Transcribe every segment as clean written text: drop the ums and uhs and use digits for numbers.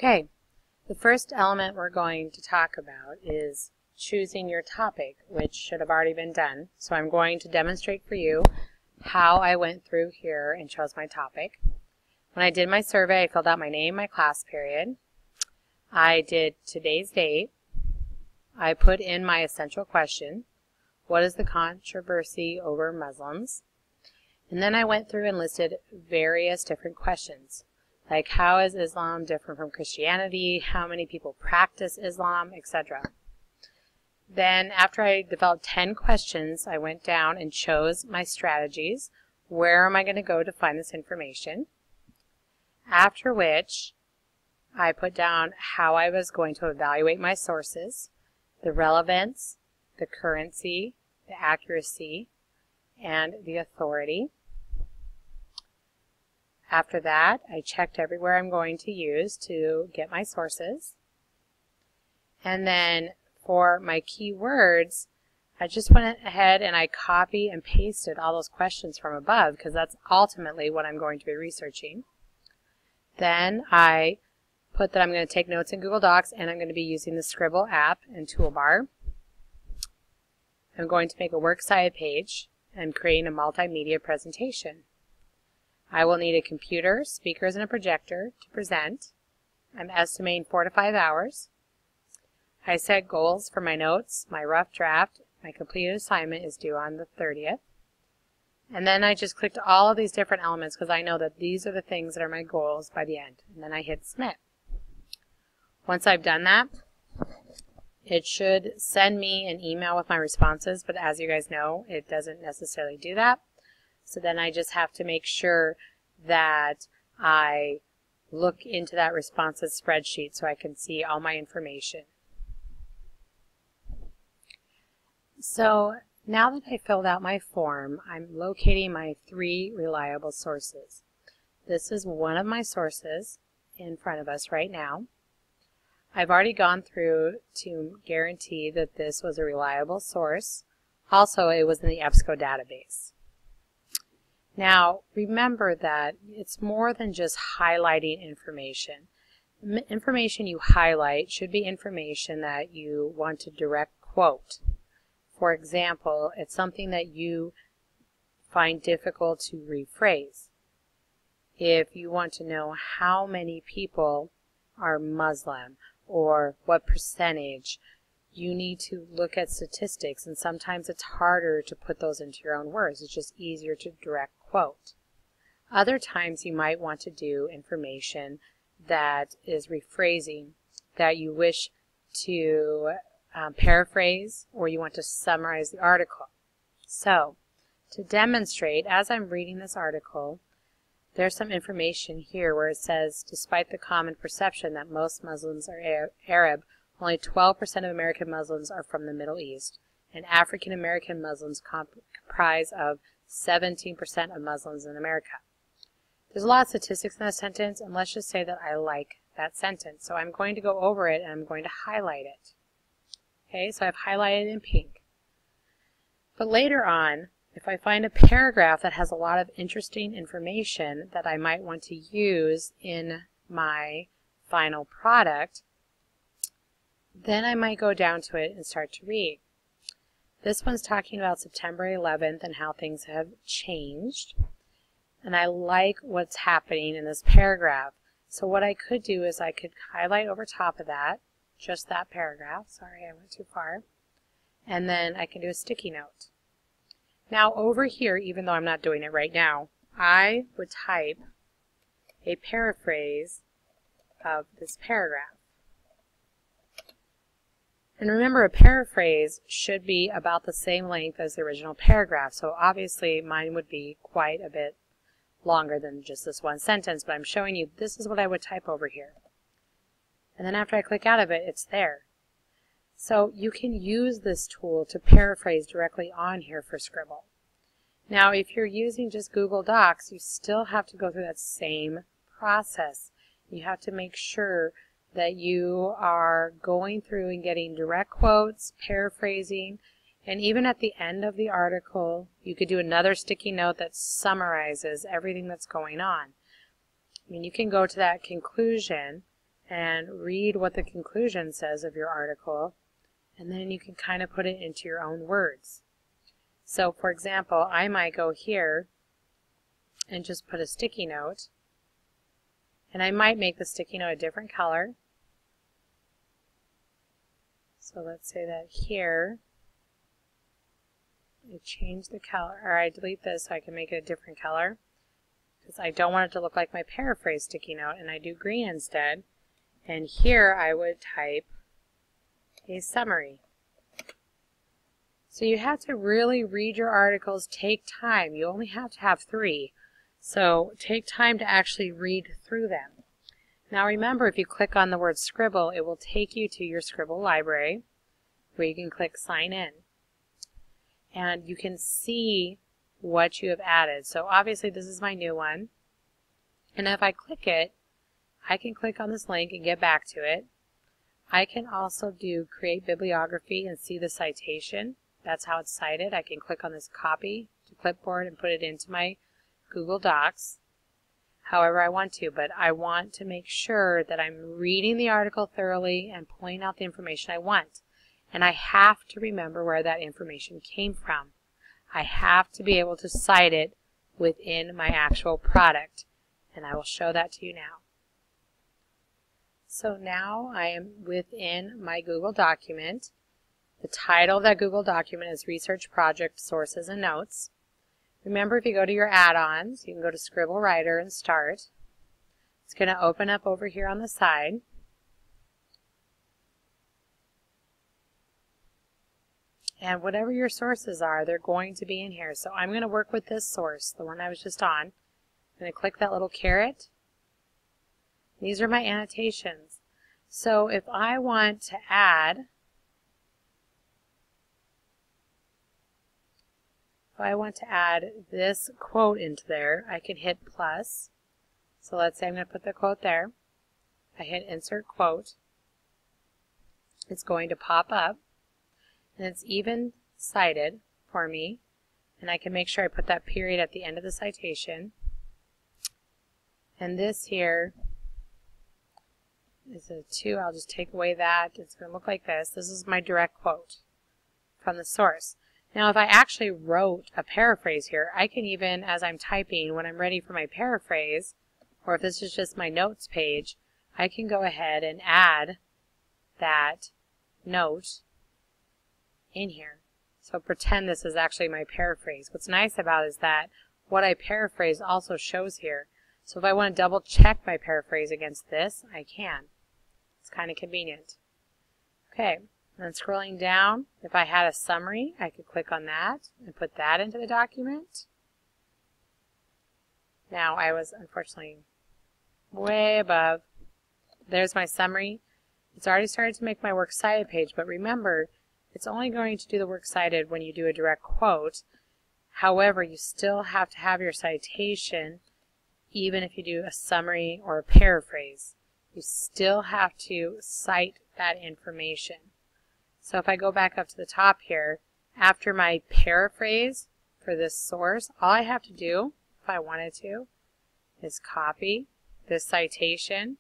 Okay, the first element we're going to talk about is choosing your topic, which should have already been done. So I'm going to demonstrate for you how I went through here and chose my topic. When I did my survey, I filled out my name, my class period. I did today's date. I put in my essential question, what is the controversy over Muslims? And then I went through and listed various different questions, like how is Islam different from Christianity, how many people practice Islam, etc. Then after I developed 10 questions, I went down and chose my strategies. Where am I going to go to find this information? After which, I put down how I was going to evaluate my sources, the relevance, the currency, the accuracy, and the authority. After that, I checked everywhere I'm going to use to get my sources. And then for my keywords, I just went ahead and I copy and pasted all those questions from above because that's ultimately what I'm going to be researching. Then I put that I'm going to take notes in Google Docs and I'm going to be using the Scribble app and toolbar. I'm going to make a works cited page and creating a multimedia presentation. I will need a computer, speakers, and a projector to present. I'm estimating 4 to 5 hours. I set goals for my notes, my rough draft. My completed assignment is due on the 30th. And then I just clicked all of these different elements because I know that these are the things that are my goals by the end. And then I hit submit. Once I've done that, it should send me an email with my responses, but as you guys know, it doesn't necessarily do that. So then I just have to make sure that I look into that responses spreadsheet so I can see all my information. So now that I filled out my form, I'm locating my 3 reliable sources. This is one of my sources in front of us right now. I've already gone through to guarantee that this was a reliable source. Also, it was in the EBSCO database. Now, remember that it's more than just highlighting information. Information you highlight should be information that you want to direct quote. For example, it's something that you find difficult to rephrase. If you want to know how many people are Muslim or what percentage, you need to look at statistics, and sometimes it's harder to put those into your own words. It's just easier to direct quote. Other times you might want to do information that is rephrasing that you wish to paraphrase, or you want to summarize the article. So, to demonstrate, as I'm reading this article, there's some information here where it says, despite the common perception that most Muslims are Arab, only 12% of American Muslims are from the Middle East, and African American Muslims comprise of 17% of Muslims in America. There's a lot of statistics in that sentence, and let's just say that I like that sentence. So I'm going to go over it and I'm going to highlight it. Okay, so I've highlighted in pink. But later on, if I find a paragraph that has a lot of interesting information that I might want to use in my final product, then I might go down to it and start to read. This one's talking about September 11th and how things have changed. And I like what's happening in this paragraph. So what I could do is I could highlight over top of that, just that paragraph. Sorry, I went too far. And then I can do a sticky note. Now over here, even though I'm not doing it right now, I would type a paraphrase of this paragraph. And remember, a paraphrase should be about the same length as the original paragraph. So obviously mine would be quite a bit longer than just this one sentence, but I'm showing you this is what I would type over here. And then after I click out of it, it's there. So you can use this tool to paraphrase directly on here for Scribble. Now, if you're using just Google Docs, you still have to go through that same process. You have to make sure that you are going through and getting direct quotes, paraphrasing, and even at the end of the article, you could do another sticky note that summarizes everything that's going on. I mean, you can go to that conclusion and read what the conclusion says of your article, and then you can kind of put it into your own words. So for example, I might go here and just put a sticky note, and I might make the sticky note a different color. So let's say that here, I change the color, or I delete this so I can make it a different color, because I don't want it to look like my paraphrase sticky note, and I do green instead. And here I would type a summary. So you have to really read your articles, take time. You only have to have 3. So take time to actually read through them. Now remember, if you click on the word Scribble, it will take you to your Scribble library where you can click Sign In. And you can see what you have added. So obviously this is my new one. And if I click it, I can click on this link and get back to it. I can also do Create Bibliography and see the citation. That's how it's cited. I can click on this Copy to Clipboard and put it into my Google Docs however I want to, but I want to make sure that I'm reading the article thoroughly and pulling out the information I want. And I have to remember where that information came from. I have to be able to cite it within my actual product, and I will show that to you now. So now I am within my Google document. The title of that Google document is Research Project Sources and Notes. Remember, if you go to your add-ons, you can go to Scribble Writer and Start. It's going to open up over here on the side. And whatever your sources are, they're going to be in here. So I'm going to work with this source, the one I was just on. I'm going to click that little caret. These are my annotations. So if I want to add, this quote into there, I can hit plus. So let's say I'm going to put the quote there. I hit Insert Quote. It's going to pop up, and it's even cited for me. And I can make sure I put that period at the end of the citation. And this here is a 2. I'll just take away that. It's going to look like this. This is my direct quote from the source. Now, if I actually wrote a paraphrase here, I can even, as I'm typing, when I'm ready for my paraphrase, or if this is just my notes page, I can go ahead and add that note in here. So pretend this is actually my paraphrase. What's nice about it is that what I paraphrase also shows here. So if I want to double check my paraphrase against this, I can. It's kind of convenient. Okay. And then scrolling down, if I had a summary, I could click on that and put that into the document. Now I was unfortunately way above. There's my summary. It's already started to make my Works Cited page, but remember, it's only going to do the Works Cited when you do a direct quote. However, you still have to have your citation even if you do a summary or a paraphrase. You still have to cite that information. So if I go back up to the top here, after my paraphrase for this source, all I have to do, if I wanted to, is copy this citation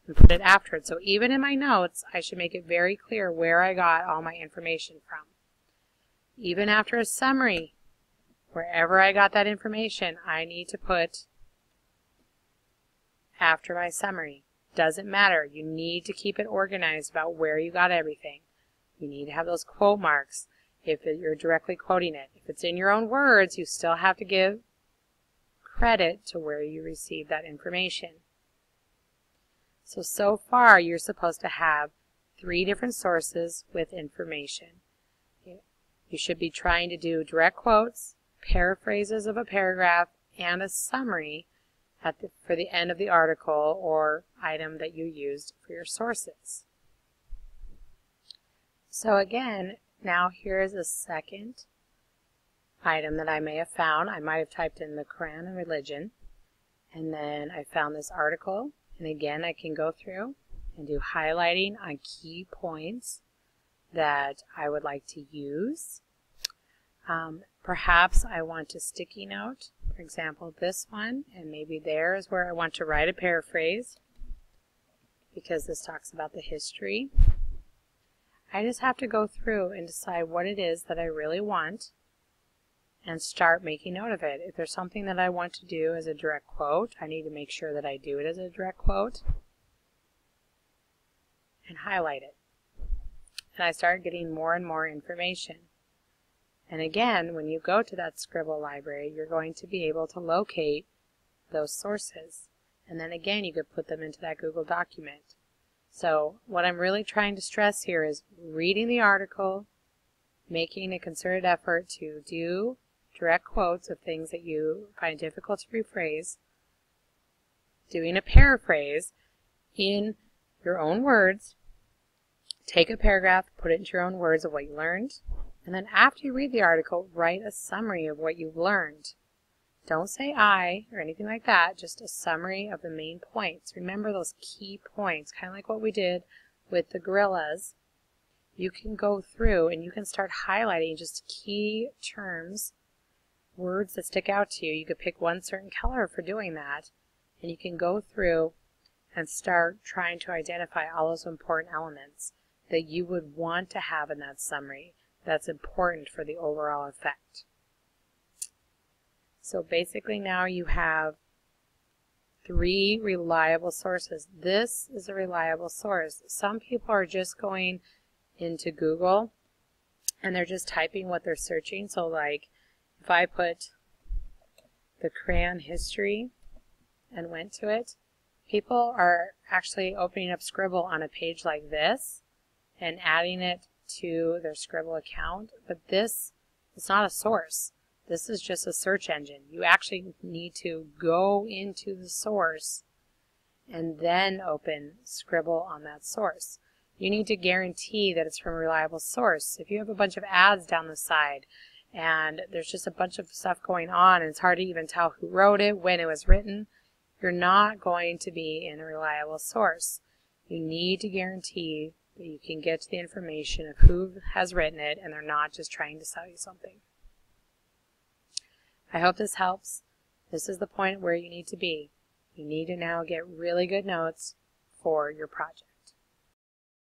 and put it after it. So even in my notes, I should make it very clear where I got all my information from. Even after a summary, wherever I got that information, I need to put after my summary. Doesn't matter. You need to keep it organized about where you got everything. You need to have those quote marks if you're directly quoting it. If it's in your own words, you still have to give credit to where you received that information. So far, you're supposed to have 3 different sources with information. You should be trying to do direct quotes, paraphrases of a paragraph, and a summary for the end of the article or item that you used for your sources. So again, now here is a second item that I may have found. I might have typed in the Quran and religion, and then I found this article, and again I can go through and do highlighting on key points that I would like to use. Perhaps I want a sticky note, for example this one, and maybe there is where I want to write a paraphrase. because this talks about the history. I just have to go through and decide what it is that I really want and start making note of it. If there's something that I want to do as a direct quote, I need to make sure that I do it as a direct quote and highlight it. And I start getting more and more information. And again, when you go to that Scribble library, you're going to be able to locate those sources. And then again, you could put them into that Google document. So what I'm really trying to stress here is reading the article, making a concerted effort to do direct quotes of things that you find difficult to rephrase, doing a paraphrase in your own words, take a paragraph, put it into your own words of what you learned, and then after you read the article, write a summary of what you've learned. Don't say I or anything like that, just a summary of the main points. Remember those key points, kind of like what we did with the gorillas. You can go through and you can start highlighting just key terms, words that stick out to you. You could pick one certain color for doing that, and you can go through and start trying to identify all those important elements that you would want to have in that summary that's important for the overall effect. So basically now you have 3 reliable sources. This is a reliable source. Some people are just going into Google and they're just typing what they're searching. So like if I put the crayon history and went to it, people are actually opening up Scribble on a page like this and adding it to their Scribble account. But this is not a source. This is just a search engine. You actually need to go into the source and then open Scribble on that source. You need to guarantee that it's from a reliable source. If you have a bunch of ads down the side and there's just a bunch of stuff going on and it's hard to even tell who wrote it, when it was written, you're not going to be in a reliable source. You need to guarantee that you can get to the information of who has written it and they're not just trying to sell you something. I hope this helps. This is the point where you need to be. You need to now get really good notes for your project.